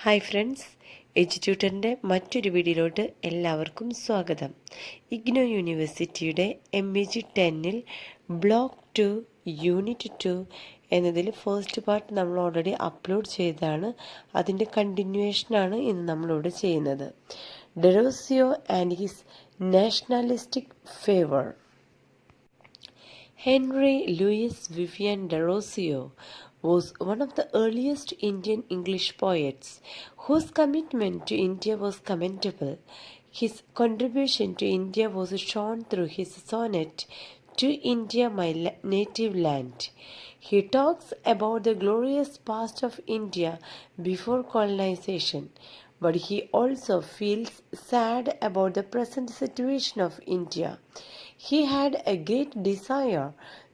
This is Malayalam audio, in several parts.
ഹായ് ഫ്രണ്ട്സ്, എജ്യൂട്യൂട്ടറിൻ്റെ മറ്റൊരു വീഡിയോയിലോട്ട് എല്ലാവർക്കും സ്വാഗതം. ഇഗ്നോ യൂണിവേഴ്സിറ്റിയുടെ MEG 10-ൽ ബ്ലോക്ക് 2 യൂണിറ്റ് 2 എന്നതിൽ ഫസ്റ്റ് പാർട്ട് നമ്മൾ ഓൾറെഡി അപ്ലോഡ് ചെയ്തതാണ്. അതിൻ്റെ കണ്ടിന്യൂവേഷനാണ് ഇന്ന് നമ്മളിവിടെ ചെയ്യുന്നത്. Derozio and his nationalistic favour. Henry Louis Vivian Desrosiers was one of the earliest Indian English poets whose commitment to India was commendable. His contribution to India was shown through his sonnet "To India, my native land." He talks about the glorious past of India before colonization, but he also feels sad about the present situation of India. He had a great desire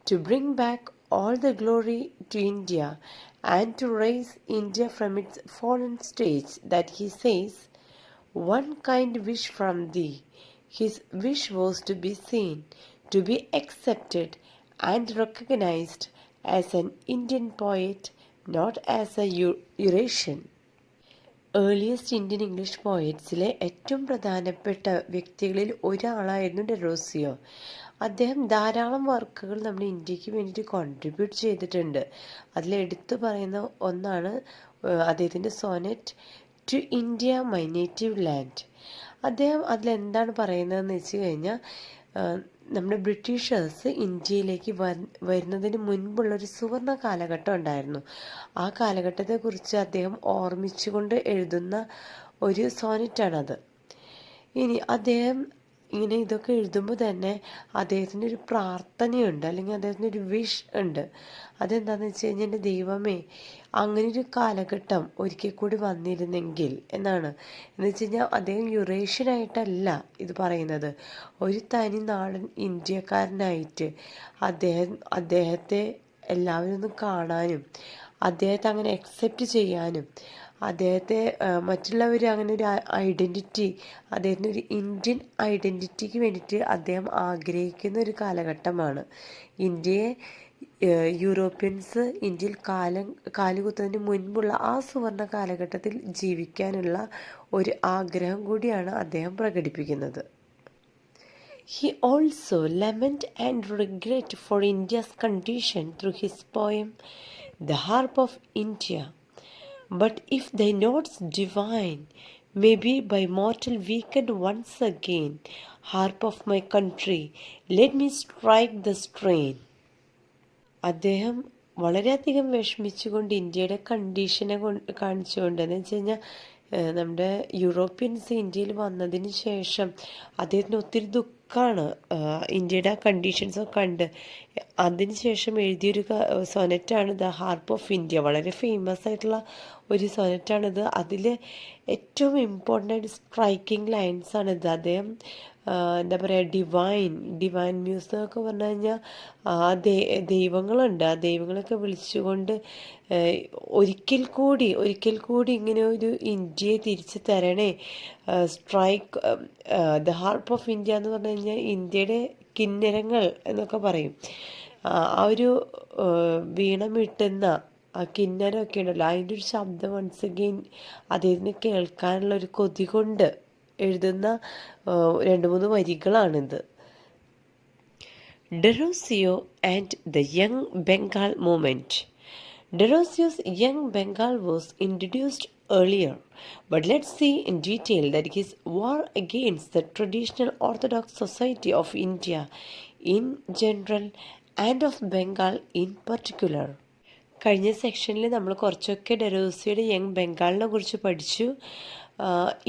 to bring back all the glory to India and to raise India from its fallen stage that he says, "One kind wish from thee." His wish was to be seen, to be accepted and recognized as an Indian poet, not as a Eurasian. Earliest Indian English പോയറ്റ്സിലെ ഏറ്റവും പ്രധാനപ്പെട്ട വ്യക്തികളിൽ ഒരാളായിരുന്നു ഡെറോസിയോ. അദ്ദേഹം ധാരാളം വർക്കുകൾ നമ്മുടെ ഇന്ത്യക്ക് വേണ്ടിയിട്ട് കോൺട്രിബ്യൂട്ട് ചെയ്തിട്ടുണ്ട്. അതിലെടുത്തു പറയുന്ന ഒന്നാണ് അദ്ദേഹത്തിൻ്റെ sonnet "to India my native land". അദ്ദേഹം അതിലെന്താണ് പറയുന്നതെന്ന് വെച്ച് കഴിഞ്ഞാൽ, നമ്മുടെ ബ്രിട്ടീഷേഴ്സ് ഇന്ത്യയിലേക്ക് വരുന്നതിന് മുൻപുള്ളൊരു സുവർണ കാലഘട്ടം ഉണ്ടായിരുന്നു. ആ കാലഘട്ടത്തെക്കുറിച്ച് അദ്ദേഹം ഓർമ്മിച്ചുകൊണ്ട് എഴുതുന്ന ഒരു സോനറ്റാണത്. ഇനി അദ്ദേഹം ഇങ്ങനെ ഇതൊക്കെ എഴുതുമ്പോൾ തന്നെ അദ്ദേഹത്തിൻ്റെ ഒരു പ്രാർത്ഥനയുണ്ട്, അല്ലെങ്കിൽ അദ്ദേഹത്തിൻ്റെ ഒരു വിഷ് ഉണ്ട്. അതെന്താണെന്ന് വെച്ച് കഴിഞ്ഞാൽ, എൻ്റെ ദൈവമേ, അങ്ങനൊരു കാലഘട്ടം ഒരിക്കൽ കൂടി വന്നിരുന്നെങ്കിൽ എന്നാണ്. എന്ന് വെച്ച് കഴിഞ്ഞാൽ അദ്ദേഹം യുറേഷ്യനായിട്ടല്ല ഇത് പറയുന്നത്, ഒരു തനി നാടൻ ഇന്ത്യക്കാരനായിട്ട് അദ്ദേഹത്തെ എല്ലാവരും ഒന്ന് കാണാനും അദ്ദേഹത്തെ അങ്ങനെ അക്സെപ്റ്റ് ചെയ്യാനും അദ്ദേഹത്തെ മറ്റുള്ളവർ അങ്ങനെ ഒരു ഐഡൻറ്റിറ്റി, അദ്ദേഹത്തിൻ്റെ ഒരു ഇന്ത്യൻ ഐഡൻറ്റിറ്റിക്ക് വേണ്ടിയിട്ട് അദ്ദേഹം ആഗ്രഹിക്കുന്ന ഒരു കാലഘട്ടമാണ്. ഇന്ത്യയെ യൂറോപ്യൻസ് ഇന്ത്യയിൽ കാലുകുത്തുന്നതിന് മുൻപുള്ള ആ സുവർണ കാലഘട്ടത്തിൽ ജീവിക്കാനുള്ള ഒരു ആഗ്രഹം കൂടിയാണ് അദ്ദേഹം പ്രകടിപ്പിക്കുന്നത്. He also lament and regret for India's condition through his poem "The Harp of India." But if thy notes divine may be by mortal weakened once again, harp of my country, let me strike the strain. അദ്ദേഹം വളരെയധികം വിഷമിച്ചുകൊണ്ട് ഇന്ത്യയുടെ കണ്ടീഷനെ കാണിച്ചുകൊണ്ട്, എന്ന് വെച്ച് കഴിഞ്ഞാൽ നമ്മുടെ യൂറോപ്യൻസ് ഇന്ത്യയിൽ വന്നതിന് ശേഷം അദ്ദേഹത്തിന് ഒത്തിരി ദുഃഖമാണ് ഇന്ത്യയുടെ ആ കണ്ടീഷൻസൊക്കെ കണ്ട്. അതിനുശേഷം എഴുതിയൊരു സൊനറ്റാണ് "ദ ഹാർപ്പ് ഓഫ് ഇന്ത്യ". വളരെ ഫേമസ് ആയിട്ടുള്ള ഒരു സൊനറ്റാണിത്. അതിൽ ഏറ്റവും ഇമ്പോർട്ടൻ്റ് ആയിട്ട് സ്ട്രൈക്കിംഗ് ലൈൻസാണിത്. അദ്ദേഹം എന്താ പറയുക, ഡിവൈൻ മ്യൂസിക് എന്നൊക്കെ പറഞ്ഞു കഴിഞ്ഞാൽ ദൈവങ്ങളുണ്ട്. ആ ദൈവങ്ങളൊക്കെ വിളിച്ചുകൊണ്ട് ഒരിക്കൽ കൂടി ഇങ്ങനെ ഒരു ഇന്ത്യയെ തിരിച്ചു തരണേ, strike the harp of India എന്ന് പറഞ്ഞു കഴിഞ്ഞാൽ ഇന്ത്യയുടെ കിന്നരങ്ങൾ എന്നൊക്കെ പറയും. ആ ഒരു വീണ മീട്ടുന്ന ആ കിന്നരമൊക്കെ ഉണ്ടല്ലോ, അതിൻ്റെ ഒരു ശബ്ദം വൺസ് അഗെയിൻ അദ്ദേഹത്തിന് കേൾക്കാനുള്ള ഒരു കൊതി കൊണ്ട് എഴുതുന്ന 2-3 വരികളാണിത്. Desrosiers and the Young Bengal Movement. Desrosiers' Young Bengal was introduced earlier, but let's see in detail that his war against the traditional Orthodox society of India in general and of Bengal in particular. കഴിഞ്ഞ സെക്ഷനിൽ നമ്മൾ കുറച്ചൊക്കെ ഡെറോസിയുടെ യങ് ബംഗാളിനെ കുറിച്ച് പഠിച്ചു.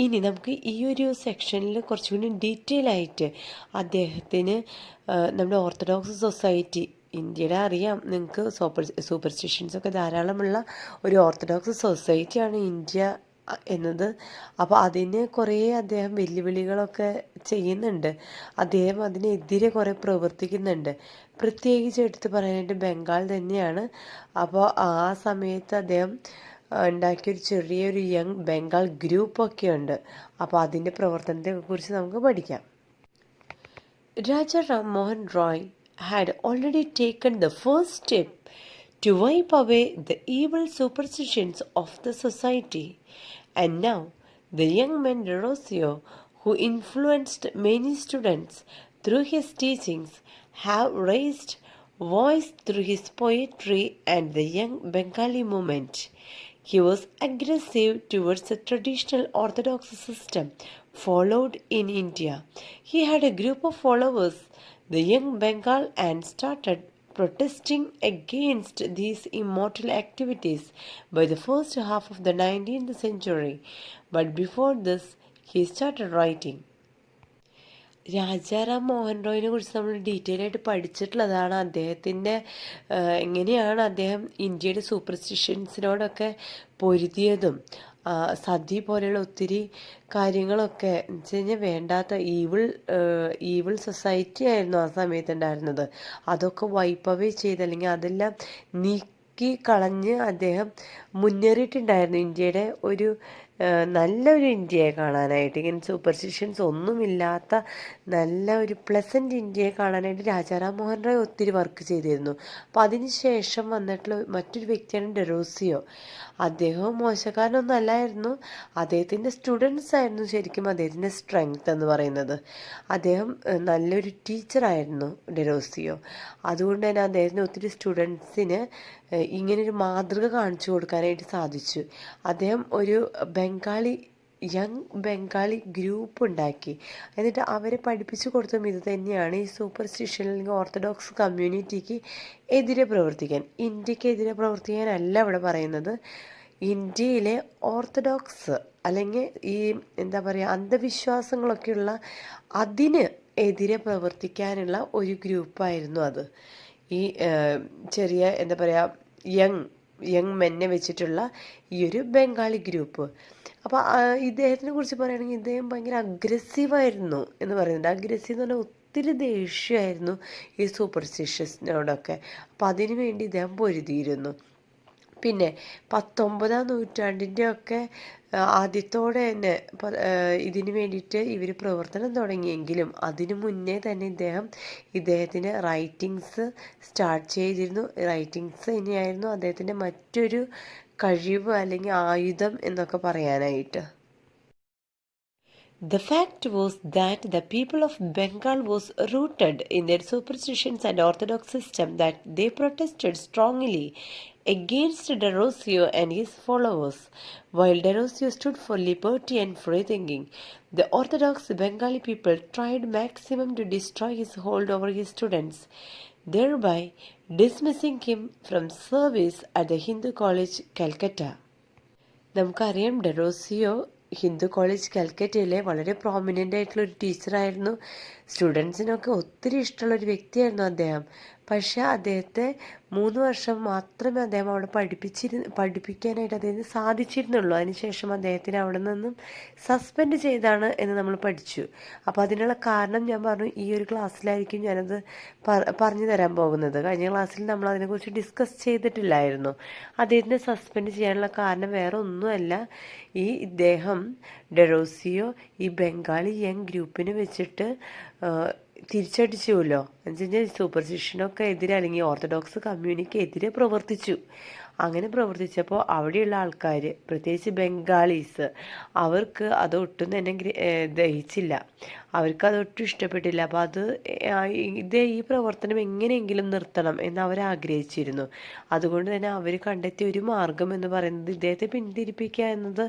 ഇനി നമുക്ക് ഈ ഒരു സെക്ഷനിൽ കുറച്ചുകൂടി ഡീറ്റെയിൽ ആയിട്ട് അദ്ദേഹത്തിന് നമ്മുടെ ഓർത്തഡോക്സ് സൊസൈറ്റി, ഇന്ത്യയുടെ അറിയാം നിങ്ങൾക്ക് സൂപ്പർസ്റ്റിഷൻസൊക്കെ ധാരാളമുള്ള ഒരു ഓർത്തഡോക്സ് സൊസൈറ്റിയാണ് ഇന്ത്യ എന്നത്. അപ്പോൾ അതിന് കുറേ അദ്ദേഹം വെല്ലുവിളികളൊക്കെ ചെയ്യുന്നുണ്ട്. അദ്ദേഹം അതിനെതിരെ കുറേ പ്രവർത്തിക്കുന്നുണ്ട്. പ്രത്യേകിച്ച് എടുത്ത് പറയാനായിട്ട് ബംഗാൾ തന്നെയാണ്. അപ്പോൾ ആ സമയത്ത് അദ്ദേഹം ഉണ്ടാക്കിയൊരു ചെറിയൊരു യങ് ബംഗാൾ ഗ്രൂപ്പൊക്കെ ഉണ്ട്. അപ്പോൾ അതിൻ്റെ പ്രവർത്തനത്തെക്കുറിച്ച് നമുക്ക് പഠിക്കാം. Raja Ram Mohan Roy had already taken the first step to wipe away the evil superstitions of the society And now, the young man Derosio, who influenced many students through his teachings, have raised voice through his poetry and the young Bengali movement. He was aggressive towards the traditional Orthodox system followed in India. He had a group of followers, the young Bengal, and started protesting against these immoral activities by the first half of the 19th century. But before this, he started writing. Rajaram Mohan റോയിനെ കുറിച്ച് നമ്മൾ ഡീറ്റെയിൽ ആയിട്ട് പഠിച്ചിട്ടുള്ളതാണ്. അദ്ദേഹത്തിൻ്റെ എങ്ങനെയാണ് അദ്ദേഹം ഇന്ത്യയുടെ സൂപ്പർസ്റ്റിഷ്യൻസിനോടൊക്കെ പൊരുതിയതും സതി പോലെയുള്ള ഒത്തിരി കാര്യങ്ങളൊക്കെ എന്ന് വെച്ച് കഴിഞ്ഞാൽ വേണ്ടാത്ത ഈവിൾ സൊസൈറ്റി ആയിരുന്നു ആ സമയത്ത് ഉണ്ടായിരുന്നത്. അതൊക്കെ വൈപ്പ് അവേ ചെയ്ത് അല്ലെങ്കിൽ അതെല്ലാം നീക്കി കളഞ്ഞ് അദ്ദേഹം മുന്നേറിയിട്ടുണ്ടായിരുന്നു ഇന്ത്യയുടെ ഒരു നല്ലൊരു ഇന്ത്യയെ കാണാനായിട്ട്. ഇങ്ങനെ സൂപ്പർസ്റ്റിഷ്യൻസ് ഒന്നുമില്ലാത്ത നല്ല ഒരു പ്ലസൻറ്റ് ഇന്ത്യയെ കാണാനായിട്ട് രാജാറാം മോഹൻ റോയ് ഒത്തിരി വർക്ക് ചെയ്തിരുന്നു. അപ്പോൾ അതിന് ശേഷം വന്നിട്ടുള്ള മറ്റൊരു വ്യക്തിയാണ് ഡെറോസിയോ. അദ്ദേഹവും മോശക്കാരനൊന്നും അല്ലായിരുന്നു. അദ്ദേഹത്തിൻ്റെ സ്റ്റുഡൻസ് ആയിരുന്നു ശരിക്കും അദ്ദേഹത്തിൻ്റെ സ്ട്രെങ്ത് എന്ന് പറയുന്നത്. അദ്ദേഹം നല്ലൊരു ടീച്ചറായിരുന്നു ഡെറോസിയോ. അതുകൊണ്ട് തന്നെ അദ്ദേഹത്തിന് ഒത്തിരി സ്റ്റുഡൻസിന് ഇങ്ങനൊരു മാതൃക കാണിച്ചു കൊടുക്കാനായിട്ട് സാധിച്ചു. അദ്ദേഹം ഒരു യങ് ബംഗാളി ഗ്രൂപ്പ് ഉണ്ടാക്കി. എന്നിട്ട് അവരെ പഠിപ്പിച്ചു കൊടുത്തതും ഇത് തന്നെയാണ്, ഈ സൂപ്പർസ്റ്റിഷൻ അല്ലെങ്കിൽ ഓർത്തഡോക്സ് കമ്മ്യൂണിറ്റിക്ക് എതിരെ പ്രവർത്തിക്കാൻ. ഇന്ത്യക്കെതിരെ പ്രവർത്തിക്കാനല്ല ഇവിടെ പറയുന്നത്. ഇന്ത്യയിലെ ഓർത്തഡോക്സ് അല്ലെങ്കിൽ ഈ എന്താ പറയുക അന്ധവിശ്വാസങ്ങളൊക്കെയുള്ള അതിന് എതിരെ പ്രവർത്തിക്കാനുള്ള ഒരു ഗ്രൂപ്പായിരുന്നു അത്. ഈ ചെറിയ എന്താ പറയുക യങ് മെന്നെ വെച്ചിട്ടുള്ള ഈ ഒരു ബംഗാളി ഗ്രൂപ്പ്. അപ്പോൾ ഇദ്ദേഹത്തിനെ കുറിച്ച് പറയുകയാണെങ്കിൽ ഇദ്ദേഹം ഭയങ്കര അഗ്രസീവായിരുന്നു എന്ന് പറയുന്നുണ്ട്. അഗ്രസീവ് എന്ന് പറഞ്ഞാൽ ഒത്തിരി ദേഷ്യമായിരുന്നു ഈ സൂപ്പർസ്റ്റിഷ്യസിനോടൊക്കെ. അപ്പോൾ അതിനു വേണ്ടി ഇദ്ദേഹം പൊരുതിയിരുന്നു. പിന്നെ 19ാം നൂറ്റാണ്ടിൻ്റെ ഒക്കെ ആദ്യത്തോടെ തന്നെ ഇതിനു വേണ്ടിയിട്ട് ഇവർ പ്രവർത്തനം തുടങ്ങിയെങ്കിലും അതിനു മുന്നേ തന്നെ ഇദ്ദേഹത്തിൻ്റെ റൈറ്റിങ്സ് സ്റ്റാർട്ട് ചെയ്തിരുന്നു. റൈറ്റിങ്സ് തന്നെയായിരുന്നു അദ്ദേഹത്തിൻ്റെ മറ്റൊരു കഴിവ് അല്ലെങ്കിൽ ആയുധം എന്നൊക്കെ പറയാനായിട്ട്. The fact was that the people of Bengal was rooted in their superstitions and orthodox system that they protested strongly against Derosio and his followers. While Derosio stood for liberty and free thinking, the orthodox Bengali people tried maximum to destroy his hold over his students, thereby dismissing him from service at the Hindu College, Calcutta. നമുക്കറിയാം ഡെറോസിയോ ഹിന്ദു കോളേജ് കൽക്കറ്റയിലെ വളരെ പ്രോമിനൻ്റ് ആയിട്ടുള്ള ഒരു ടീച്ചറായിരുന്നു. സ്റ്റുഡൻസിനൊക്കെ ഒത്തിരി ഇഷ്ടമുള്ളൊരു വ്യക്തിയായിരുന്നു അദ്ദേഹം. പക്ഷേ അദ്ദേഹത്തെ 3 വർഷം മാത്രമേ അദ്ദേഹം അവിടെ പഠിപ്പിക്കാനായിട്ട് അദ്ദേഹത്തിന് സാധിച്ചിരുന്നുള്ളൂ. അതിനുശേഷം അദ്ദേഹത്തിന് അവിടെ നിന്നും സസ്പെൻഡ് ചെയ്താണ് എന്ന് നമ്മൾ പഠിച്ചു. അപ്പോൾ അതിനുള്ള കാരണം ഞാൻ പറഞ്ഞു, ഈ ഒരു ക്ലാസ്സിലായിരിക്കും ഞാനത് പറഞ്ഞു തരാൻ പോകുന്നത്. കഴിഞ്ഞ ക്ലാസ്സിൽ നമ്മൾ അതിനെക്കുറിച്ച് ഡിസ്കസ് ചെയ്തിട്ടില്ലായിരുന്നു. അദ്ദേഹത്തിനെ സസ്പെൻഡ് ചെയ്യാനുള്ള കാരണം വേറെ ഒന്നുമല്ല, ഇദ്ദേഹം ഡെറോസിയോ ഈ ബംഗാളി യങ് ഗ്രൂപ്പിനെ വെച്ചിട്ട് തിരിച്ചടിച്ചുല്ലോ. എന്ന് വെച്ച് കഴിഞ്ഞാൽ സൂപ്പർസ്റ്റിഷനൊക്കെ എതിരെ അല്ലെങ്കിൽ ഓർത്തഡോക്സ് കമ്മ്യൂണിറ്റിക്ക് എതിരെ പ്രവർത്തിച്ചു. അങ്ങനെ പ്രവർത്തിച്ചപ്പോൾ അവിടെയുള്ള ആൾക്കാർ, പ്രത്യേകിച്ച് ബംഗാളീസ്, അവർക്ക് അതൊട്ടും തന്നെ ദഹിച്ചില്ല. അവർക്കതൊട്ടും ഇഷ്ടപ്പെട്ടില്ല. അപ്പോൾ ഈ പ്രവർത്തനം എങ്ങനെയെങ്കിലും നിർത്തണം എന്ന് അവർ ആഗ്രഹിച്ചിരുന്നു. അതുകൊണ്ട് തന്നെ അവർ കണ്ടെത്തിയ ഒരു മാർഗം എന്ന് പറയുന്നത് ഇദ്ദേഹത്തെ പിന്തിരിപ്പിക്കുക എന്നത്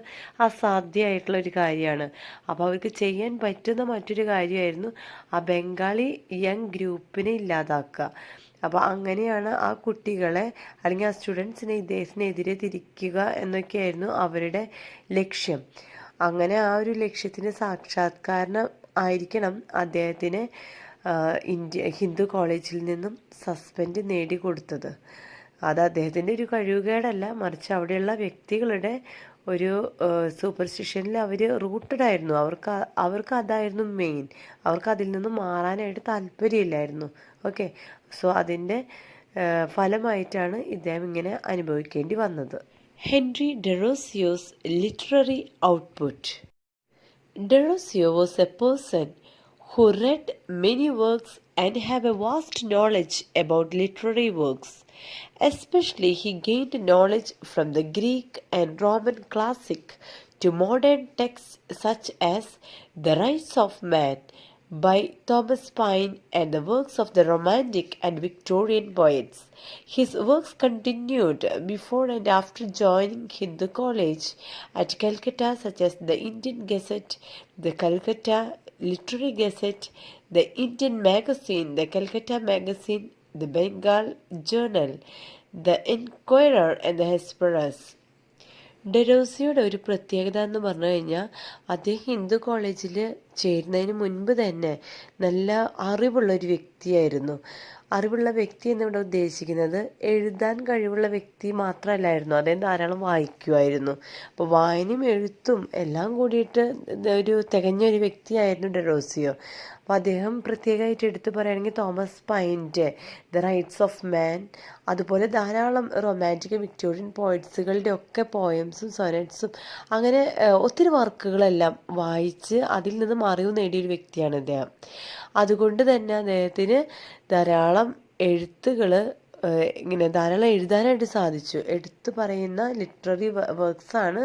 അസാധ്യമായിട്ടുള്ള ഒരു കാര്യമാണ്. അപ്പോൾ അവർക്ക് ചെയ്യാൻ പറ്റുന്ന മറ്റൊരു കാര്യമായിരുന്നു ആ ബംഗാളി യങ് ഗ്രൂപ്പിനെ ഇല്ലാതാക്കുക. അപ്പോൾ അങ്ങനെയാണ് ആ കുട്ടികളെ അല്ലെങ്കിൽ ആ സ്റ്റുഡൻസിനെ ഇദ്ദേഹത്തിനെതിരെ തിരിക്കുക എന്നൊക്കെയായിരുന്നു അവരുടെ ലക്ഷ്യം. അങ്ങനെ ആ ഒരു ലക്ഷ്യത്തിന് സാക്ഷാത്കാരം ആയിരിക്കണം അദ്ദേഹത്തിന് ഹിന്ദു കോളേജിൽ നിന്നും സസ്പെൻഡ് നേടിക്കൊടുത്തത്. അത് അദ്ദേഹത്തിൻ്റെ ഒരു കഴിവുകേടല്ല, മറിച്ച് അവിടെയുള്ള വ്യക്തികളുടെ ഒരു സൂപ്പർസ്റ്റിഷനിൽ അവർ റൂട്ടഡ് ആയിരുന്നു. അവർക്ക് അതായിരുന്നു മെയിൻ. അവർക്ക് അതിൽ നിന്നും മാറാനായിട്ട് താല്പര്യമില്ലായിരുന്നു. ഓക്കെ, സോ അതിൻ്റെ ഫലമായിട്ടാണ് ഇദ്ദേഹം ഇങ്ങനെ അനുഭവിക്കേണ്ടി വന്നത്. Henry Derozio's literary output. Derosio was a person who read many works and had a vast knowledge about literary works. Especially he gained knowledge from the Greek and Roman classic to modern texts such as The Rights of Man by Thomas Paine and the works of the Romantic and Victorian poets. His works continued before and after joining Hindu College at Calcutta, such as the Indian Gazette, the Calcutta Literary Gazette, the Indian Magazine, the Calcutta Magazine, the Bengal Journal, the Enquirer, and the Hesperus. ഡെറോസിയോയുടെ ഒരു പ്രത്യേകത എന്ന് പറഞ്ഞു കഴിഞ്ഞാൽ അദ്ദേഹം ഹിന്ദു കോളേജിൽ ചേരുന്നതിന് മുൻപ് തന്നെ നല്ല അറിവുള്ളൊരു വ്യക്തിയായിരുന്നു. അറിവുള്ള വ്യക്തി എന്നിവിടെ ഉദ്ദേശിക്കുന്നത് എഴുതാൻ കഴിവുള്ള വ്യക്തി മാത്രമല്ലായിരുന്നു, അദ്ദേഹം ധാരാളം വായിക്കുമായിരുന്നു. അപ്പോൾ വായനയും എഴുത്തും എല്ലാം കൂടിയിട്ട് ഒരു തികഞ്ഞൊരു വ്യക്തിയായിരുന്നു ഡെറോസിയോ. അപ്പോൾ അദ്ദേഹം പ്രത്യേകമായിട്ട് എടുത്തു പറയുകയാണെങ്കിൽ തോമസ് പൈൻ്റെ ദ റൈറ്റ്സ് ഓഫ് മാൻ, അതുപോലെ ധാരാളം റൊമാൻറ്റിക് വിക്ടോറിയൻ പോയറ്റ്സുകളുടെ ഒക്കെ പോയംസും സൊനറ്റ്സും അങ്ങനെ ഒത്തിരി വർക്കുകളെല്ലാം വായിച്ച് അതിൽ നിന്നും അറിവ് നേടിയൊരു വ്യക്തിയാണ് അദ്ദേഹം. അതുകൊണ്ട് തന്നെ അദ്ദേഹത്തിന് ധാരാളം എഴുത്തുകൾ ഇങ്ങനെ ധാരാളം എഴുതാനായിട്ട് സാധിച്ചു. എടുത്തു പറയുന്ന ലിറ്റററി വർക്ക്സാണ്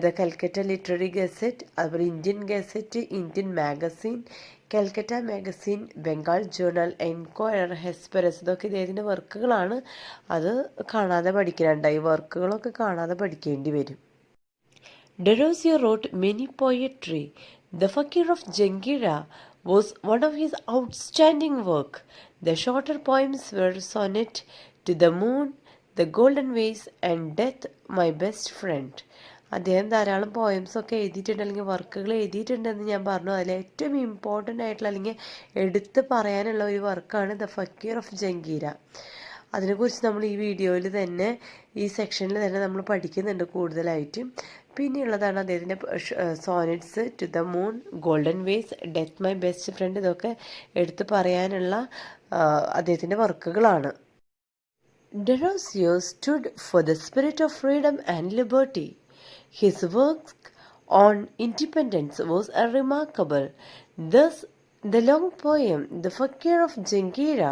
ദ കൽക്കറ്റ ലിറ്റററി ഗസറ്റ്, അതുപോലെ Indian gazette, Indian magazine, Calcutta magazine, Bengal journal, enquirer, Hesperus. ഇതൊക്കെ ഇദ്ദേഹത്തിൻ്റെ വർക്കുകളാണ്. അത് കാണാതെ പഠിക്കാനുണ്ടായി, വർക്കുകളൊക്കെ കാണാതെ പഠിക്കേണ്ടി വരും. Derosio wrote many poetry. The Fakir of Jangira was one of his outstanding work. The shorter poems were Sonnet to the Moon, The Golden Vase, and Death, My Best Friend. അദ്ദേഹം ധാരാളം പോയംസ് ഒക്കെ എഴുതിയിട്ടുണ്ട്, അല്ലെങ്കിൽ വർക്കുകൾ എഴുതിയിട്ടുണ്ടെന്ന് ഞാൻ പറഞ്ഞു. അതിൽ ഏറ്റവും ഇമ്പോർട്ടൻ്റ് ആയിട്ടുള്ള അല്ലെങ്കിൽ എടുത്ത് പറയാനുള്ള ഒരു വർക്കാണ് ദ ഫക്കീർ ഓഫ് ജംഗീര. അതിനെക്കുറിച്ച് നമ്മൾ ഈ വീഡിയോയിൽ തന്നെ ഈ സെക്ഷനിൽ തന്നെ നമ്മൾ പഠിക്കുന്നുണ്ട് കൂടുതലായിട്ടും. പിന്നെയുള്ളതാണ് അദ്ദേഹത്തിൻ്റെ sonnets to the moon, golden vase, death my best friend. ഇതൊക്കെ എടുത്ത് പറയാനുള്ള അദ്ദേഹത്തിൻ്റെ വർക്കുകളാണ്. Derosio stood for the spirit of freedom and liberty. His work on independence was remarkable. Thus, the long poem, The Fakir of Jangira,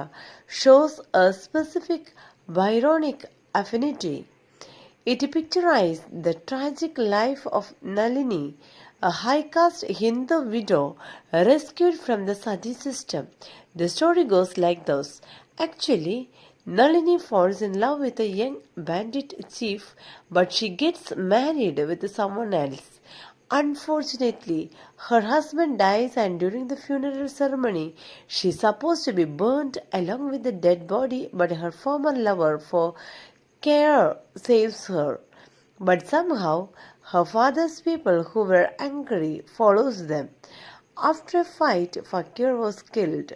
shows a specific Byronic affinity. It picturized the tragic life of Nalini, a high-caste Hindu widow rescued from the Sati system. The story goes like this. Actually, Nalini falls in love with a young bandit chief, but she gets married with someone else. Unfortunately, her husband dies, and during the funeral ceremony, she is supposed to be burnt along with the dead body, but her former lover for care saves her. But somehow, her father's people, who were angry, follows them. After a fight, Fakir was killed.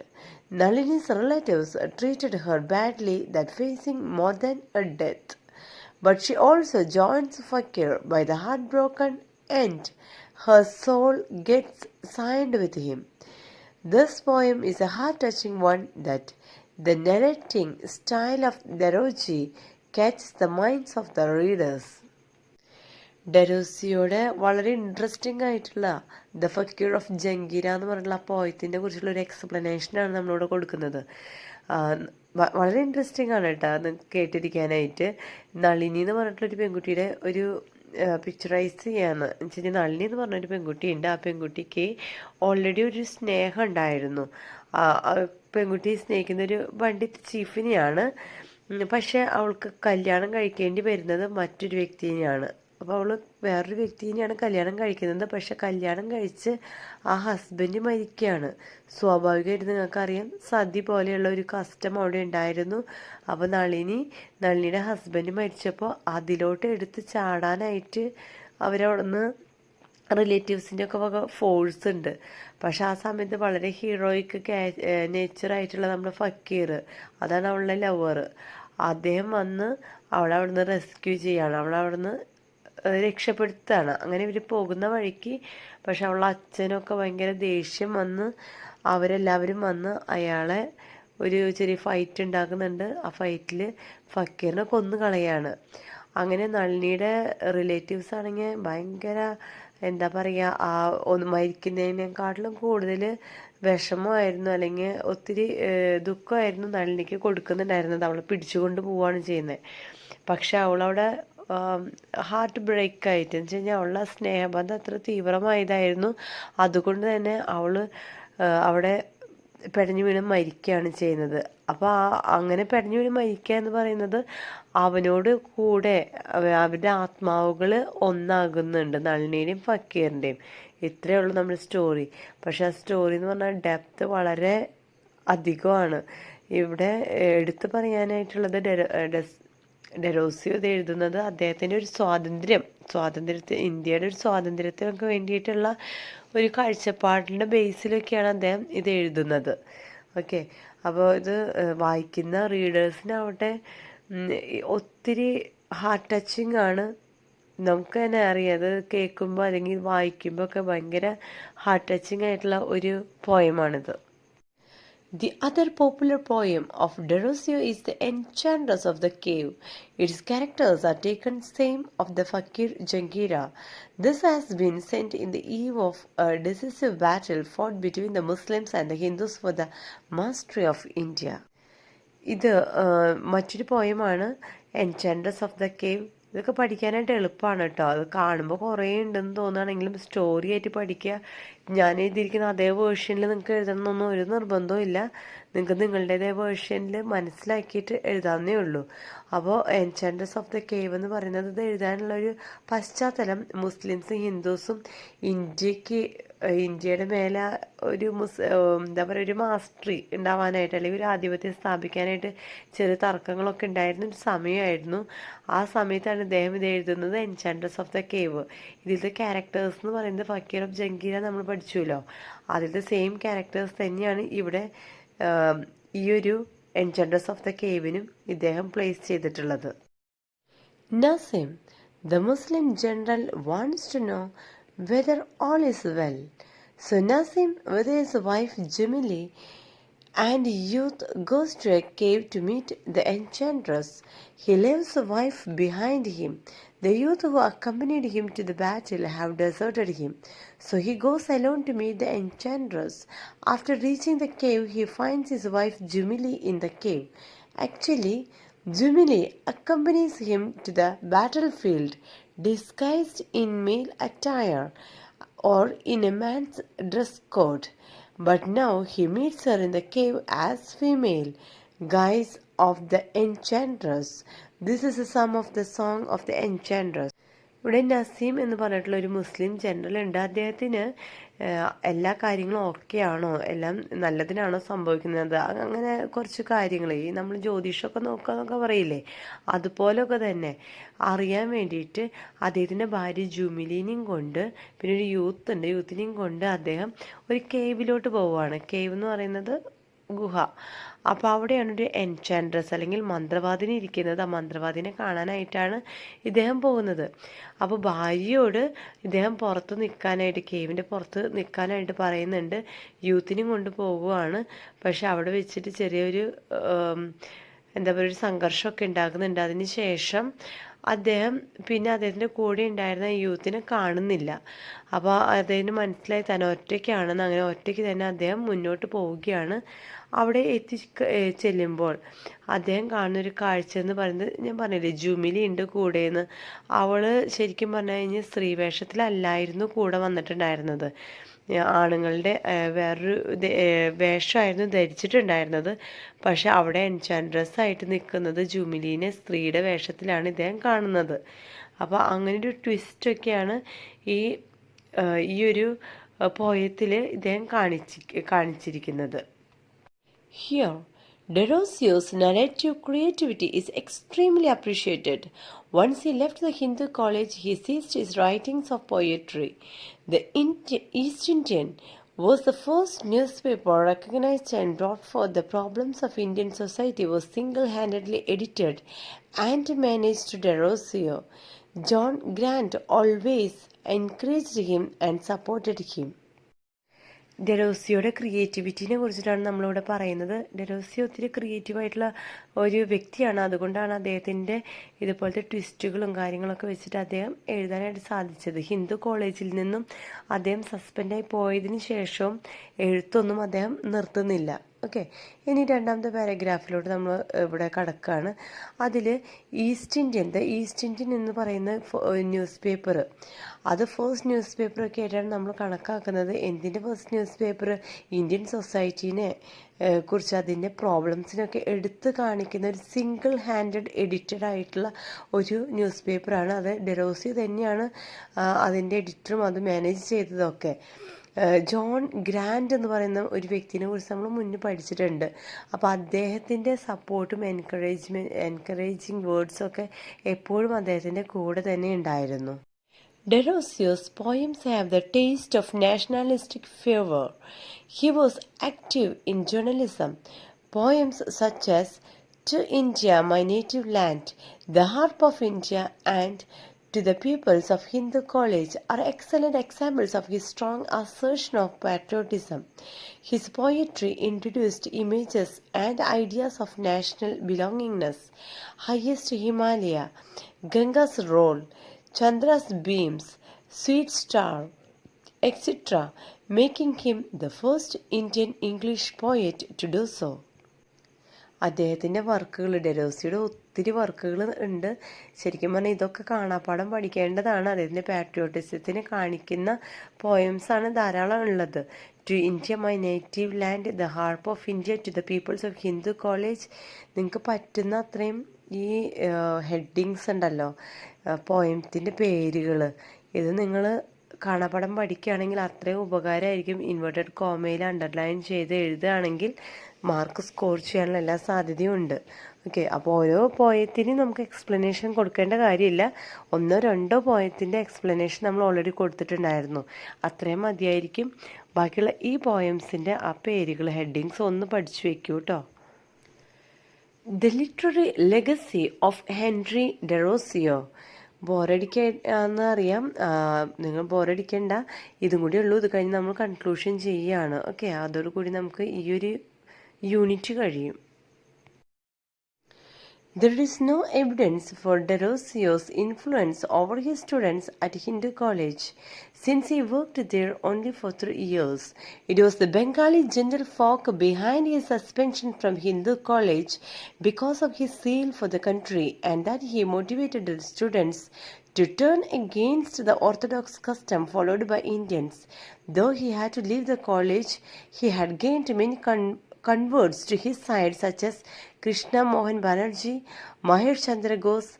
Nalini's relatives treated her badly, that facing more than a death. But she also joins Fakir by the heartbroken end. Her soul gets signed with him. This poem is a heart-touching one that the narrating style of Deroji catches the minds of the readers. ഡെറോസിയോടെ വളരെ ഇൻട്രസ്റ്റിംഗ് ആയിട്ടുള്ള ദ ഫക്കീർ ഓഫ് ജംഗീര എന്ന് പറഞ്ഞിട്ടുള്ള ആ പോയത്തിൻ്റെ കുറിച്ചുള്ള ഒരു എക്സ്പ്ലനേഷനാണ് നമ്മളിവിടെ കൊടുക്കുന്നത്. വളരെ ഇൻട്രസ്റ്റിംഗ് ആണ് കേട്ടോ അത് കേട്ടിരിക്കാനായിട്ട്. നളിനി എന്ന് പറഞ്ഞിട്ടുള്ളൊരു പെൺകുട്ടിയുടെ ഒരു പിക്ചറൈസ് ചെയ്യാന്ന് വെച്ച് കഴിഞ്ഞാൽ, നളിനി എന്ന് പറഞ്ഞൊരു പെൺകുട്ടിയുണ്ട്. ആ പെൺകുട്ടിക്ക് ഓൾറെഡി ഒരു സ്നേഹം ഉണ്ടായിരുന്നു. പെൺകുട്ടി സ്നേഹിക്കുന്നൊരു പണ്ഡിറ്റ് ചീഫിനെയാണ്. പക്ഷെ അവൾക്ക് കല്യാണം കഴിക്കേണ്ടി വരുന്നത് മറ്റൊരു വ്യക്തിനെയാണ്. അപ്പോൾ അവൾ വേറൊരു വ്യക്തിനെയാണ് കല്യാണം കഴിക്കുന്നത്. പക്ഷെ കല്യാണം കഴിച്ച് ആ ഹസ്ബൻഡ് മരിക്കുകയാണ്. സ്വാഭാവികമായിട്ട് നിങ്ങൾക്കറിയാം, സതി പോലെയുള്ള ഒരു കസ്റ്റം അവിടെ ഉണ്ടായിരുന്നു. അപ്പോൾ നളിനിയുടെ ഹസ്ബൻഡ് മരിച്ചപ്പോൾ അതിലോട്ട് എടുത്ത് ചാടാനായിട്ട് അവരവിടുന്ന് റിലേറ്റീവ്സിൻ്റെ ഒക്കെ വക ഫോഴ്സ് ഉണ്ട്. പക്ഷെ ആ സമയത്ത് വളരെ ഹീറോയിക്ക് നേച്ചറായിട്ടുള്ള നമ്മുടെ ഫക്കീർ, അതാണ് അവളുടെ ലവർ, അദ്ദേഹം വന്ന് അവളെ അവിടുന്ന് റെസ്ക്യൂ ചെയ്യാണ്, അവളെ അവിടുന്ന് രക്ഷപ്പെടുത്തുകയാണ്. അങ്ങനെ ഇവർ പോകുന്ന വഴിക്ക് പക്ഷെ അവളുടെ അച്ഛനൊക്കെ ഭയങ്കര ദേഷ്യം വന്ന് അവരെല്ലാവരും വന്ന് അയാളെ ഒരു ചെറിയ ഫൈറ്റ് ഉണ്ടാക്കുന്നുണ്ട്. ആ ഫൈറ്റിൽ ഫക്കീറിനെ കൊന്നു കളയാണ്. അങ്ങനെ നളിനിയുടെ റിലേറ്റീവ്സ് ആണെങ്കിൽ ഭയങ്കര എന്താ പറയുക, ഒന്ന് മരിക്കുന്നതിനേക്കാട്ടിലും കൂടുതൽ വിഷമമായിരുന്നു, അല്ലെങ്കിൽ ഒത്തിരി ദുഃഖമായിരുന്നു നളിനിക്ക് കൊടുക്കുന്നുണ്ടായിരുന്നത്. അവളെ പിടിച്ചുകൊണ്ട് പോവുകയാണ് ചെയ്യുന്നത്. പക്ഷെ അവളവിടെ ഹാർട്ട് ബ്രേക്ക് ആയിട്ട് എന്ന് വെച്ച് കഴിഞ്ഞാൽ അവളുടെ സ്നേഹബന്ധം അത്ര തീവ്രമായതായിരുന്നു. അതുകൊണ്ട് തന്നെ അവൾ അവിടെ പെടഞ്ഞു വീണ് മരിക്കുകയാണ് ചെയ്യുന്നത്. അപ്പോൾ അങ്ങനെ പെടഞ്ഞു വീണ് മരിക്കുക എന്ന് പറയുന്നത് അവനോട് കൂടെ അവരുടെ ആത്മാവുകൾ ഒന്നാകുന്നുണ്ട്, നളിനിയുടെയും ഫക്കീറിൻ്റെയും. ഇത്രയേ ഉള്ളൂ നമ്മുടെ സ്റ്റോറി. പക്ഷെ ആ സ്റ്റോറി എന്ന് പറഞ്ഞാൽ ഡെപ്ത് വളരെ അധികമാണ്. ഇവിടെ എടുത്തു പറയാനായിട്ടുള്ളത് ഡെറോസിയോ ഇത് എഴുതുന്നത് അദ്ദേഹത്തിൻ്റെ ഒരു ഇന്ത്യയുടെ ഒരു സ്വാതന്ത്ര്യത്തിനൊക്കെ വേണ്ടിയിട്ടുള്ള ഒരു കാഴ്ചപ്പാടിൻ്റെ ബേസിലൊക്കെയാണ് അദ്ദേഹം ഇത് എഴുതുന്നത്. ഓക്കെ, അപ്പോൾ ഇത് വായിക്കുന്ന റീഡേഴ്സിനാവട്ടെ ഒത്തിരി ഹാർട്ട് ടച്ചിങ് ആണ്. നമുക്ക് തന്നെ അറിയാം, അത് കേൾക്കുമ്പോൾ അല്ലെങ്കിൽ വായിക്കുമ്പോൾ ഒക്കെ ഭയങ്കര ഹാർട്ട് ടച്ചിങ് ആയിട്ടുള്ള ഒരു പോയമാണിത്. The other popular poem of Derosio is The Enchantress of the Cave. Its characters are taken same of the Fakir Jangir. This has been set in the eve of a decisive battle fought between the Muslims and the Hindus for the mastery of India. ഇത് മറ്റൊരു പോയമാണ് എൻചാൻട്രസ് ഓഫ് ദ കേവ്. ഇതൊക്കെ പഠിക്കാനായിട്ട് എളുപ്പമാണ് കേട്ടോ. അത് കാണുമ്പോൾ കുറേ ഉണ്ടെന്ന് തോന്നുകയാണെങ്കിലും സ്റ്റോറി ആയിട്ട് പഠിക്കുക. ഞാൻ എഴുതിയിരിക്കുന്ന അതേ വേർഷനിൽ നിങ്ങൾക്ക് എഴുതണമെന്നൊന്നും ഒരു നിർബന്ധവും ഇല്ല. നിങ്ങൾക്ക് നിങ്ങളുടേതേ വേർഷനിൽ മനസ്സിലാക്കിയിട്ട് എഴുതാവുന്നേ ഉള്ളൂ. അപ്പോൾ എൻചാൻട്രസ് ഓഫ് ദ കേവ് എന്ന് പറയുന്നത് ഇത് എഴുതാനുള്ളൊരു പശ്ചാത്തലം മുസ്ലിംസും ഹിന്ദുസും ഇന്ത്യയുടെ മേലെ ഒരു എന്താ പറയുക, ഒരു മാസ്റ്ററി ഉണ്ടാവാനായിട്ട് അല്ലെങ്കിൽ ഒരു ആധിപത്യം സ്ഥാപിക്കാനായിട്ട് ചെറിയ തർക്കങ്ങളൊക്കെ ഉണ്ടായിരുന്ന ഒരു സമയമായിരുന്നു. ആ സമയത്താണ് ഇദ്ദേഹം ഇത് എഴുതുന്നത്, എൻചാൻട്രസ് ഓഫ് ദ കേവ്. ഇതിലത്തെ ക്യാരക്ടേഴ്സ് എന്ന് പറയുന്നത് ഫക്കീർ ഓഫ് ജംഗീര നമ്മൾ പഠിച്ചുല്ലോ, അതിലത്തെ സെയിം ക്യാരക്ടേഴ്സ് തന്നെയാണ് ഇവിടെ ഈ ഒരു എൻചാൻട്രസ് ഓഫ് ദ കേവിനും ഇദ്ദേഹം പ്ലേസ് ചെയ്തിട്ടുള്ളത്. Nasim, the Muslim general, wants to know whether all is well. So Nasim, with his wife Jimili and youth, goes to a cave to meet the enchantress. He leaves the wife behind him. The youth who accompanied him to the battle have deserted him, so he goes alone to meet the enchantress. After reaching the cave, he finds his wife Jimili in the cave. Actually, Jimili accompanies him to the battlefield disguised in male attire or in a man's dress code. But now he meets her in the cave as female, guise of the enchantress. This is a sum of the song of the enchantress. ഇവിടെ നസീം എന്ന് പറഞ്ഞിട്ടുള്ള ഒരു മുസ്ലിം ജനറൽ ഉണ്ട്. അദ്ദേഹത്തിന് എല്ലാ കാര്യങ്ങളും ഓക്കെ ആണോ, എല്ലാം നല്ലതിനാണോ സംഭവിക്കുന്നത്, അങ്ങനെ കുറച്ച് കാര്യങ്ങൾ ഈ നമ്മൾ ജ്യോതിഷമൊക്കെ നോക്കുക എന്നൊക്കെ പറയില്ലേ, അതുപോലൊക്കെ തന്നെ അറിയാൻ വേണ്ടിയിട്ട് അദ്ദേഹത്തിൻ്റെ ഭാര്യ ജുമിലിനെയും കൊണ്ട് പിന്നെ ഒരു യൂത്തിനെയും കൊണ്ട് അദ്ദേഹം ഒരു കേവിലോട്ട് പോവുകയാണ്. കേവ് എന്ന് പറയുന്നത് ഗുഹ. അപ്പോൾ അവിടെയാണ് ഒരു എൻചാൻട്രസ് അല്ലെങ്കിൽ മന്ത്രവാദിനി ഇരിക്കുന്നത്. ആ മന്ത്രവാദിനെ കാണാനായിട്ടാണ് ഇദ്ദേഹം പോകുന്നത്. അപ്പോൾ ഭാര്യയോട് ഇദ്ദേഹം പുറത്ത് നിൽക്കാനായിട്ട്, കേവിൻ്റെ പുറത്ത് നിൽക്കാനായിട്ട് പറയുന്നുണ്ട്. യൂത്തിനെയും കൊണ്ട് പോകുകയാണ്. പക്ഷെ അവിടെ വെച്ചിട്ട് ചെറിയൊരു എന്താ പറയുക, ഒരു സംഘർഷമൊക്കെ ഉണ്ടാക്കുന്നുണ്ട്. അതിന് ശേഷം അദ്ദേഹത്തിൻ്റെ കൂടെ ഉണ്ടായിരുന്ന യൂത്തിനെ കാണുന്നില്ല. അപ്പോൾ അദ്ദേഹത്തിന് മനസ്സിലായി തന്നെ ഒറ്റയ്ക്കാണെന്ന്. അങ്ങനെ ഒറ്റയ്ക്ക് തന്നെ അദ്ദേഹം മുന്നോട്ട് പോവുകയാണ്. അവിടെ ചെല്ലുമ്പോൾ അദ്ദേഹം കാണുന്നൊരു കാഴ്ച എന്ന് പറയുന്നത്, ഞാൻ പറഞ്ഞില്ലേ ജുമിലി ഉണ്ട് കൂടെയെന്ന്. അവൾ ശരിക്കും പറഞ്ഞു കഴിഞ്ഞാൽ സ്ത്രീവേഷത്തിലല്ലായിരുന്നു കൂടെ വന്നിട്ടുണ്ടായിരുന്നത്. ആണുങ്ങളുടെ വേറൊരു വേഷമായിരുന്നു ധരിച്ചിട്ടുണ്ടായിരുന്നത്. പക്ഷെ അവിടെ എൻചാൻട്രസ് ആയിട്ട് നിൽക്കുന്നത് ജുമിലീനെ സ്ത്രീയുടെ വേഷത്തിലാണ് ഇദ്ദേഹം കാണുന്നത്. അപ്പോൾ അങ്ങനൊരു ട്വിസ്റ്റൊക്കെയാണ് ഈ ഒരു പോയത്തിൽ ഇദ്ദേഹം കാണിച്ചിരിക്കുന്നത്. Here, Derosio's narrative creativity is extremely appreciated. Once he left the Hindu college, he ceased his writings of poetry. The East Indian was the first newspaper recognized and brought forth the problems of Indian society, was single-handedly edited and managed to Derosio. John Grant always encouraged him and supported him. ഡെറോസിയോയുടെ ക്രിയേറ്റിവിറ്റിനെ കുറിച്ചിട്ടാണ് നമ്മളിവിടെ പറയുന്നത്. ഡെറോസിയോ ഒത്തിരി ക്രിയേറ്റീവായിട്ടുള്ള ഒരു വ്യക്തിയാണ്. അതുകൊണ്ടാണ് അദ്ദേഹത്തിൻ്റെ ഇതുപോലത്തെ ട്വിസ്റ്റുകളും കാര്യങ്ങളൊക്കെ വെച്ചിട്ട് അദ്ദേഹം എഴുതാനായിട്ട് സാധിച്ചത്. ഹിന്ദു കോളേജിൽ നിന്നും അദ്ദേഹം സസ്പെൻഡായി പോയതിന് ശേഷവും എഴുത്തൊന്നും അദ്ദേഹം നിർത്തുന്നില്ല. ഓക്കെ, ഇനി രണ്ടാമത്തെ പാരഗ്രാഫിലോട്ട് നമ്മൾ ഇവിടെ കടക്കുകയാണ്. അതിൽ ഈസ്റ്റ് ഇന്ത്യൻ എന്ന് പറയുന്ന ന്യൂസ് പേപ്പർ, അത് ഫസ്റ്റ് ന്യൂസ് പേപ്പറൊക്കെ ആയിട്ടാണ് നമ്മൾ കണക്കാക്കുന്നത്. എന്തിൻ്റെ ഫസ്റ്റ് ന്യൂസ് പേപ്പർ? ഇന്ത്യൻ സൊസൈറ്റീനെ കുറിച്ച് അതിൻ്റെ പ്രോബ്ലംസിനൊക്കെ എടുത്ത് കാണിക്കുന്ന ഒരു സിംഗിൾ ഹാൻഡഡ് എഡിറ്റഡ് ആയിട്ടുള്ള ഒരു ന്യൂസ് പേപ്പറാണ്. അത് ഡെറോസിയോ തന്നെയാണ് അതിൻ്റെ എഡിറ്ററും അത് മാനേജ് ചെയ്തതൊക്കെ. ജോൺ ഗ്രാൻഡ് എന്ന് പറയുന്ന ഒരു വ്യക്തിനെ കുറിച്ച് നമ്മൾ മുന്നേ പഠിച്ചിട്ടുണ്ട്. അപ്പോൾ അദ്ദേഹത്തിൻ്റെ സപ്പോർട്ടും എൻകറേജിങ് വേർഡ്സൊക്കെ എപ്പോഴും അദ്ദേഹത്തിൻ്റെ കൂടെ തന്നെ ഉണ്ടായിരുന്നു. Derosio's poems have the taste of nationalistic fervor. He was active in journalism. Poems such as To India, My Native Land, The Harp of India, and To the Pupils of Hindu College are excellent examples of his strong assertion of patriotism. His poetry introduced images and ideas of national belongingness, highest Himalaya, Ganga's role, Chandra's beams, sweet star, etc., making him the first Indian English poet to do so. അദ്ദേഹത്തിൻ്റെ വർക്കുകൾ, ഡെറോസിയുടെ ഒത്തിരി വർക്കുകൾ ഉണ്ട്. ശരിക്കും പറഞ്ഞാൽ ഇതൊക്കെ കാണാപ്പാഠം പഠിക്കേണ്ടതാണ്. അദ്ദേഹത്തിൻ്റെ പാട്രിയോട്ടിസത്തിനെ കാണിക്കുന്ന പോയംസാണ് ധാരാളം ഉള്ളത്. To India my native land, the harp of India, to the peoples of Hindu college. നിങ്ങൾക്ക് പറ്റുന്ന അത്രയും ഈ ഹെഡിങ്സ് ഉണ്ടല്ലോ, പോയത്തിൻ്റെ പേരുകൾ, ഇത് നിങ്ങൾ കാണാപ്പാഠം പഠിക്കുകയാണെങ്കിൽ അത്രയും ഉപകാരമായിരിക്കും. ഇൻവേർട്ടഡ് കോമയിൽ അണ്ടർലൈൻ ചെയ്ത് എഴുതുകയാണെങ്കിൽ മാർക്ക് സ്കോർ ചെയ്യാനുള്ള എല്ലാ സാധ്യതയും ഉണ്ട്. ഓക്കെ, അപ്പോൾ ഓരോ പോയത്തിനും നമുക്ക് എക്സ്പ്ലനേഷൻ കൊടുക്കേണ്ട കാര്യമില്ല. ഒന്നോ രണ്ടോ പോയത്തിൻ്റെ എക്സ്പ്ലനേഷൻ നമ്മൾ ഓൾറെഡി കൊടുത്തിട്ടുണ്ടായിരുന്നു, അത്രയും മതിയായിരിക്കും. ബാക്കിയുള്ള ഈ പോയംസിൻ്റെ ആ പേരുകൾ, ഹെഡിങ്സ് ഒന്ന് പഠിച്ചു വെക്കൂ കേട്ടോ. The literary legacy of Henry Derozio. ബോറടിക്കാന്ന് അറിയാം, നിങ്ങൾ ബോറടിക്കേണ്ട, ഇതും കൂടി ഉള്ളൂ. ഇത് കഴിഞ്ഞ് നമ്മൾ കൺക്ലൂഷൻ ചെയ്യുകയാണ്. ഓക്കെ, അതോടുകൂടി നമുക്ക് ഈ ഒരു യൂണിറ്റ് കഴിയും. There is no evidence for Derosio's influence over his students at Hindu College, since he worked there only for 3 years. It was the Bengali gentlefolk behind his suspension from Hindu College because of his zeal for the country, and that he motivated the students to turn against the orthodox custom followed by Indians. Though he had to leave the college, he had gained many converts to his side, such as Krishna Mohan Banerjee, Mahesh Chandra Ghosh,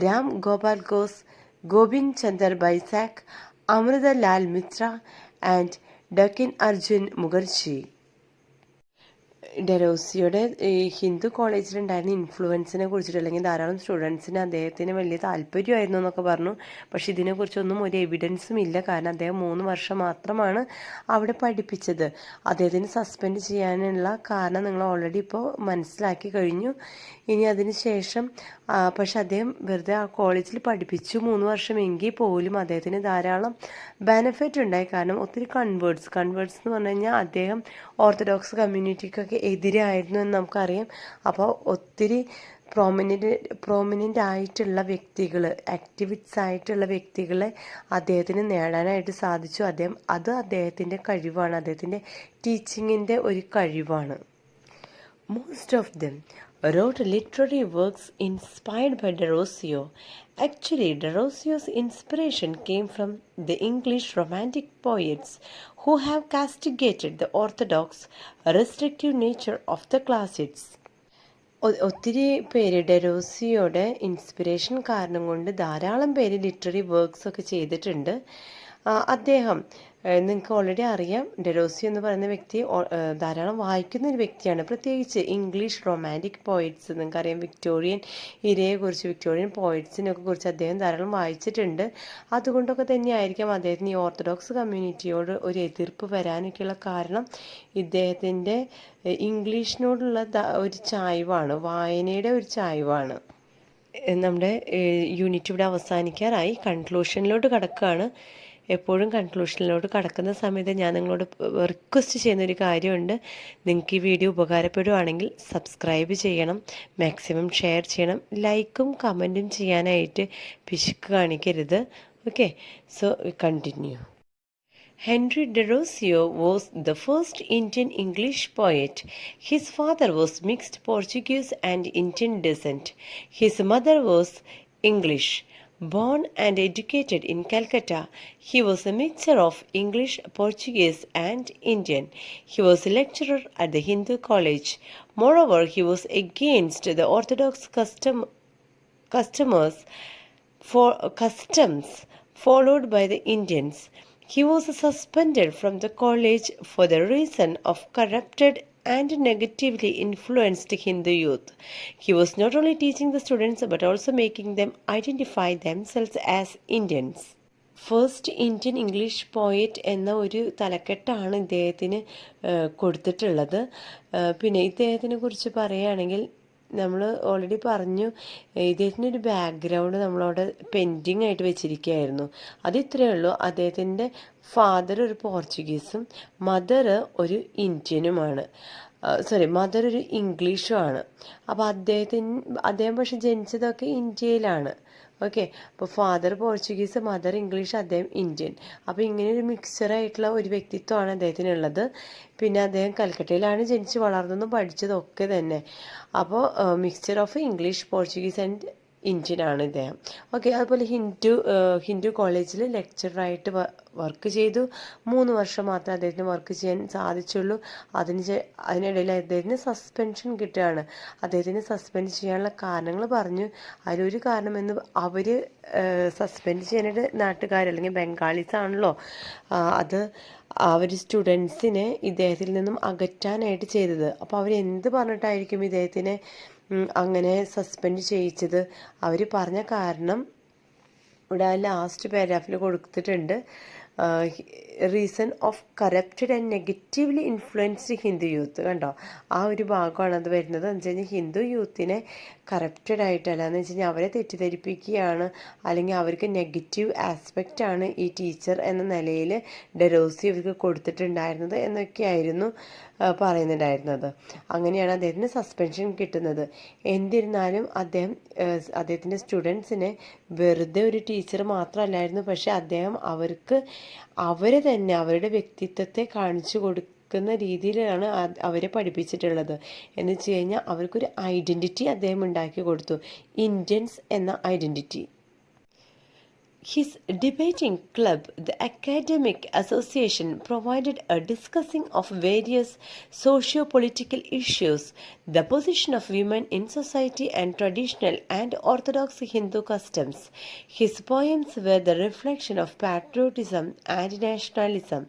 Ram Gopal Ghosh, Gobind Chandra Baisak, Amrita Lal Mitra, and Dakin Arjun Mukherjee. ഡെറോസിയുടെ ഈ ഹിന്ദു കോളേജിലുണ്ടായിരുന്ന ഇൻഫ്ലുവൻസിനെ കുറിച്ചിട്ട്, അല്ലെങ്കിൽ ധാരാളം സ്റ്റുഡൻസിന് അദ്ദേഹത്തിന് വലിയ താല്പര്യമായിരുന്നു എന്നൊക്കെ പറഞ്ഞു. പക്ഷേ ഇതിനെക്കുറിച്ചൊന്നും ഒരു എവിഡൻസും ഇല്ല. കാരണം അദ്ദേഹം 3 വർഷം മാത്രമാണ് അവിടെ പഠിപ്പിച്ചത്. അദ്ദേഹത്തിന് സസ്പെൻഡ് ചെയ്യാനുള്ള കാരണം നിങ്ങൾ ഓൾറെഡി ഇപ്പോൾ മനസ്സിലാക്കി കഴിഞ്ഞു. ഇനി അതിന് ശേഷം പക്ഷെ അദ്ദേഹം വെറുതെ ആ കോളേജിൽ പഠിപ്പിച്ചു 3 വർഷം എങ്കിൽ പോലും അദ്ദേഹത്തിന് ധാരാളം ബെനിഫിറ്റ് ഉണ്ടായി. കാരണം ഒത്തിരി കൺവേർട്സ് എന്ന് പറഞ്ഞു കഴിഞ്ഞാൽ അദ്ദേഹം ഓർത്തഡോക്സ് കമ്മ്യൂണിറ്റിക്കൊക്കെ എതിരായിരുന്നു എന്ന് നമുക്കറിയാം. അപ്പോൾ ഒത്തിരി പ്രോമിനൻ്റ് ആയിട്ടുള്ള വ്യക്തികൾ, ആക്ടിവിറ്റ്സ് ആയിട്ടുള്ള വ്യക്തികളെ അദ്ദേഹത്തിന് നേടാനായിട്ട് സാധിച്ചു. അദ്ദേഹത്തിൻ്റെ കഴിവാണ്, അദ്ദേഹത്തിൻ്റെ ടീച്ചിങ്ങിൻ്റെ ഒരു കഴിവാണ്. Most of them wrote literary works inspired by Derosio. Actually, Derosio's inspiration came from the English Romantic poets who have castigated the orthodox, restrictive nature of the classics. ഒത്തിരി പേര് ഡെറോസിയോയുടെ ഇൻസ്പിറേഷൻ കാരണം കൊണ്ട് ധാരാളം പേര് ലിറ്റററി വർക്ക്സ് ഒക്കെ ചെയ്തിട്ടുണ്ട്. അദ്ദേഹം, നിങ്ങൾക്ക് ഓൾറെഡി അറിയാം, ഡെറോസിയോ എന്ന് പറയുന്ന വ്യക്തി ധാരാളം വായിക്കുന്ന ഒരു വ്യക്തിയാണ്. പ്രത്യേകിച്ച് ഇംഗ്ലീഷ് റൊമാൻറ്റിക് പോയിറ്റ്സ്, നിങ്ങൾക്കറിയാം വിക്ടോറിയൻ ഇരയെക്കുറിച്ച്, വിക്ടോറിയൻ പോയിറ്റ്സിനൊക്കെ കുറിച്ച് അദ്ദേഹം ധാരാളം വായിച്ചിട്ടുണ്ട്. അതുകൊണ്ടൊക്കെ തന്നെയായിരിക്കാം അദ്ദേഹത്തിന് ഈ ഓർത്തഡോക്സ് കമ്മ്യൂണിറ്റിയോട് ഒരു എതിർപ്പ് വരാനൊക്കെയുള്ള കാരണം ഇദ്ദേഹത്തിൻ്റെ ഇംഗ്ലീഷിനോടുള്ള ഒരു ചായ്വാണ്, വായനയുടെ ഒരു ചായ്വാണ്. നമ്മുടെ യൂണിറ്റ് ഇവിടെ അവസാനിക്കാറായി, കൺക്ലൂഷനിലോട്ട് കടക്കുകയാണ്. എപ്പോഴും കൺക്ലൂഷനിലോട്ട് കടക്കുന്ന സമയത്ത് ഞാൻ നിങ്ങളോട് റിക്വസ്റ്റ് ചെയ്യുന്നൊരു കാര്യമുണ്ട്. നിങ്ങൾക്ക് ഈ വീഡിയോ ഉപകാരപ്പെടുകയാണെങ്കിൽ സബ്സ്ക്രൈബ് ചെയ്യണം, മാക്സിമം ഷെയർ ചെയ്യണം, ലൈക്കും കമൻറ്റും ചെയ്യാനായിട്ട് പിശുക്ക് കാണിക്കരുത്. Okay, so continue. Henry Derosio was the first Indian English poet. His father was mixed Portuguese and Indian descent. His mother was English. Born and educated in Calcutta, he was a mixture of English, Portuguese, and Indian. He was a lecturer at the Hindu College. Moreover, he was against the orthodox customs followed by the Indians. He was suspended from the college for the reason of corrupted and negatively influenced Hindu youth. He was not only teaching the students but also making them identify themselves as Indians. First Indian English poet എന്ന ഒരു തലക്കെട്ടാണ് ഇദ്ദേഹത്തിന് കൊടുത്തിട്ടുള്ളത്. പിന്നെ ഇദ്ദേഹത്തിനെ കുറിച്ച് പറയുകയാണെങ്കിൽ നമ്മൾ ഓൾറെഡി പറഞ്ഞു, ഇദ്ദേഹത്തിൻ്റെ ഒരു ബാക്ക്ഗ്രൗണ്ട് നമ്മളവിടെ പെൻഡിങ് ആയിട്ട് വെച്ചിരിക്കുകയായിരുന്നു. അത് ഇത്രയേ ഉള്ളൂ. അദ്ദേഹത്തിൻ്റെ ഫാദർ ഒരു പോർച്ചുഗീസും മദർ ഒരു ഇന്ത്യനുമാണ്. മദർ ഒരു ഇംഗ്ലീഷുമാണ്. അപ്പോൾ അദ്ദേഹം പക്ഷെ ജനിച്ചതൊക്കെ ഇന്ത്യയിലാണ്. ഓക്കെ, അപ്പോൾ ഫാദർ പോർച്ചുഗീസ്, മദർ ഇംഗ്ലീഷ്, അദ്ദേഹം ഇന്ത്യൻ. അപ്പോൾ ഇങ്ങനെ ഒരു മിക്സറായിട്ടുള്ള ഒരു വ്യക്തിത്വമാണ് അദ്ദേഹത്തിനുള്ളത്. പിന്നെ അദ്ദേഹം കൽക്കട്ടയിലാണ് ജനിച്ച് വളർന്നതും പഠിച്ചതൊക്കെ തന്നെ. അപ്പോൾ mixture of English, Portuguese and Indian ആണ് ഇദ്ദേഹം. ഓക്കെ, അതുപോലെ ഹിന്ദു കോളേജിൽ ലെക്ചറായിട്ട് വർക്ക് ചെയ്തു. 3 വർഷം മാത്രമേ അദ്ദേഹത്തിന് വർക്ക് ചെയ്യാൻ സാധിച്ചുള്ളൂ. അതിനിടയിൽ അദ്ദേഹത്തിന് സസ്പെൻഷൻ കിട്ടുകയാണ്. അദ്ദേഹത്തിന് സസ്പെൻഡ് ചെയ്യാനുള്ള കാരണങ്ങൾ പറഞ്ഞു. അതിലൊരു കാരണം അവർ സസ്പെൻഡ് ചെയ്യാനായിട്ട് നാട്ടുകാർ അല്ലെങ്കിൽ ബംഗാളീസ് ആണല്ലോ, അത് അവർ സ്റ്റുഡൻസിനെ ഇദ്ദേഹത്തിൽ നിന്നും അകറ്റാനായിട്ട് ചെയ്തത്. അപ്പോൾ അവരെന്ത് പറഞ്ഞിട്ടായിരിക്കും ഇദ്ദേഹത്തിനെ അങ്ങനെ സസ്പെൻഡ് ചെയ്യിച്ചത്? അവർ പറഞ്ഞ കാരണം ഇവിടെ ലാസ്റ്റ് പാരാഗ്രാഫിൽ കൊടുത്തിട്ടുണ്ട്. Reason of corrupted and negatively influenced Hindu youth. കണ്ടോ, ആ ഒരു ഭാഗമാണ് അത് വരുന്നത്. എന്ന് വെച്ച് കഴിഞ്ഞാൽ ഹിന്ദു യൂത്തിനെ കറപ്റ്റഡ് ആയിട്ടല്ല, എന്ന് വെച്ച് കഴിഞ്ഞാൽ അവരെ തെറ്റിദ്ധരിപ്പിക്കുകയാണ്, അല്ലെങ്കിൽ അവർക്ക് നെഗറ്റീവ് ആസ്പെക്റ്റ് ആണ് ഈ ടീച്ചർ എന്ന നിലയിൽ ഡെറോസി ഇവർക്ക് കൊടുത്തിട്ടുണ്ടായിരുന്നത് എന്നൊക്കെയായിരുന്നു പറയുന്നുണ്ടായിരുന്നത്. അങ്ങനെയാണ് അദ്ദേഹത്തിന് സസ്പെൻഷൻ കിട്ടുന്നത്. എന്നിരുന്നാലും അദ്ദേഹത്തിൻ്റെ സ്റ്റുഡൻസിനെ വെറുതെ ഒരു ടീച്ചർ മാത്രമല്ലായിരുന്നു, പക്ഷെ അദ്ദേഹം അവരെ തന്നെ അവരുടെ വ്യക്തിത്വത്തെ കാണിച്ചു കൊടുക്കുന്ന രീതിയിലാണ് അവരെ പഠിപ്പിച്ചിട്ടുള്ളത്. എന്ന് വെച്ച് കഴിഞ്ഞാൽ അവർക്കൊരു ഐഡൻറ്റിറ്റി അദ്ദേഹം ഉണ്ടാക്കി കൊടുത്തു, ഇന്ത്യൻസ് എന്ന identity. His debating club, the Academic Association, provided a discussing of various socio-political issues, the position of women in society and traditional and orthodox Hindu customs. His poems were the reflection of patriotism and nationalism.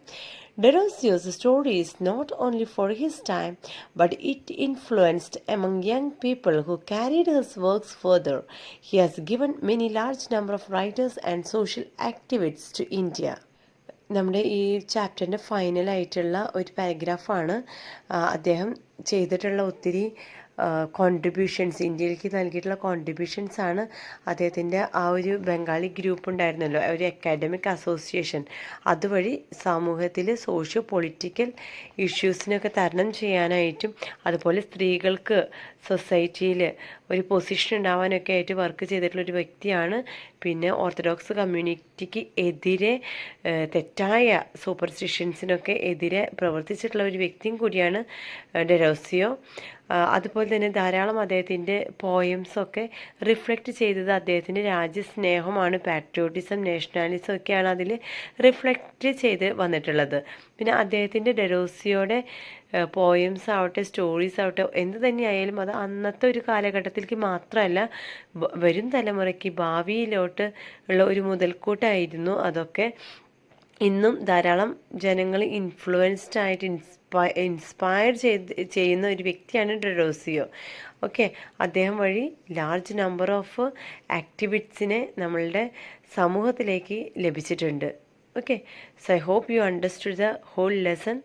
Derosio's story is not only for his time, but it influenced among young people who carried his works further. He has given many large number of writers and social activists to India. നമ്മുടെ ഈ ചാപ്റ്ററിൻ്റെ ഫൈനലായിട്ടുള്ള ഒരു പാരഗ്രാഫാണ്. അദ്ദേഹം ചെയ്തിട്ടുള്ള ഒത്തിരി കോൺട്രിബ്യൂഷൻസ്, ഇന്ത്യയിലേക്ക് നൽകിയിട്ടുള്ള കോൺട്രിബ്യൂഷൻസ് ആണ്. അദ്ദേഹത്തിൻ്റെ ആ ഒരു ബംഗാളി ഗ്രൂപ്പ് ഉണ്ടായിരുന്നല്ലോ, ഒരു അക്കാഡമിക് അസോസിയേഷൻ, അതുവഴി സമൂഹത്തിൽ സോഷ്യോ പൊളിറ്റിക്കൽ ഇഷ്യൂസിനൊക്കെ തരണം ചെയ്യാനായിട്ടും അതുപോലെ സ്ത്രീകൾക്ക് സൊസൈറ്റിയിൽ ഒരു പൊസിഷൻ ഉണ്ടാവാനൊക്കെ ആയിട്ട് വർക്ക് ചെയ്തിട്ടുള്ളൊരു വ്യക്തിയാണ്. പിന്നെ ഓർത്തഡോക്സ് കമ്മ്യൂണിറ്റിക്ക് എതിരെ തെറ്റായ സൂപ്പർസ്റ്റിഷൻസിനൊക്കെ എതിരെ പ്രവർത്തിച്ചിട്ടുള്ള ഒരു വ്യക്തിയും കൂടിയാണ് ഡെറോസിയോ. അതുപോലെ തന്നെ ധാരാളം അദ്ദേഹത്തിൻ്റെ പോയംസൊക്കെ റിഫ്ലക്റ്റ് ചെയ്തത് അദ്ദേഹത്തിൻ്റെ രാജ്യസ്നേഹമാണ്, പാട്രിയോട്ടിസം, നാഷണാലിസം ഒക്കെയാണ് അതിൽ റിഫ്ലക്റ്റ് ചെയ്ത് വന്നിട്ടുള്ളത്. പിന്നെ അദ്ദേഹത്തിൻ്റെ ഡെറോസിയോയുടെ പോയംസ് ആവട്ടെ, സ്റ്റോറീസ് ആവട്ടെ, എന്ത് തന്നെയായാലും അത് അന്നത്തെ ഒരു കാലഘട്ടത്തിലേക്ക് മാത്രമല്ല, വരും തലമുറയ്ക്ക് ഭാവിയിലോട്ട് ഉള്ള ഒരു മുതൽക്കൂട്ടായിരുന്നു അതൊക്കെ. ഇന്നും ധാരാളം ജനങ്ങൾ ഇൻഫ്ലുവൻസ്ഡ് ആയിട്ട് ഇൻസ്പയർ ചെയ്യുന്ന ഒരു വ്യക്തിയാണ് ഡെറോസിയോ. ഓക്കെ, അദ്ദേഹം വഴി ലാർജ് നമ്പർ ഓഫ് ആക്ടിവിറ്റീസിനെ നമ്മളുടെ സമൂഹത്തിലേക്ക് ലഭിച്ചിട്ടുണ്ട്. Okay, so I hope you understood the whole lesson,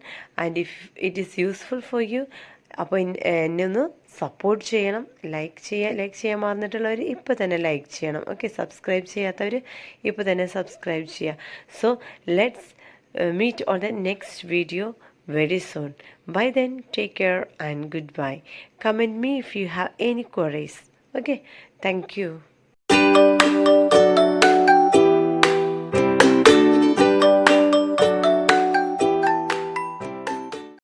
and if it is useful for you, അപ്പോൾ എന്നെ ഒന്ന് സപ്പോർട്ട് ചെയ്യണം. ലൈക്ക് ചെയ്യാൻ മറന്നിട്ടുള്ളവർ ഇപ്പോൾ തന്നെ ലൈക്ക് ചെയ്യണം. ഓക്കെ, സബ്സ്ക്രൈബ് ചെയ്യാത്തവർ ഇപ്പോൾ തന്നെ സബ്സ്ക്രൈബ് ചെയ്യുക. So let's meet on the next video very soon. By then, take care and goodbye. Comment me if you have any queries. Okay, thank you.